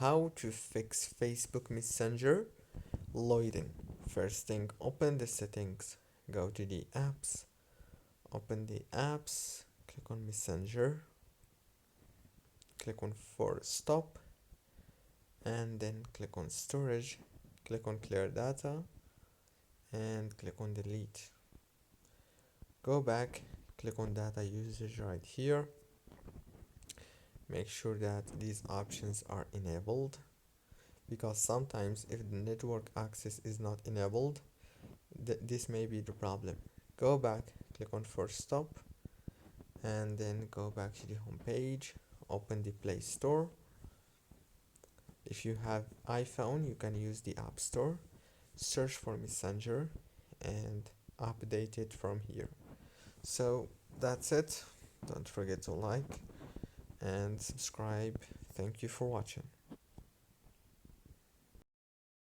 how to fix Facebook Messenger loading. First thing, open the settings, go to the apps, open the apps, click on Messenger, click on force stop, and then click on storage, click on clear data, and click on delete. Go back, click on data usage right here. Make sure that these options are enabled, because sometimes if the network access is not enabled, this may be the problem. Go back, click on force stop, and then go back to the home page, open the Play Store. If you have iPhone, you can use the App Store, search for Messenger, and update it from here. So that's it. Don't forget to like and subscribe. Thank you for watching.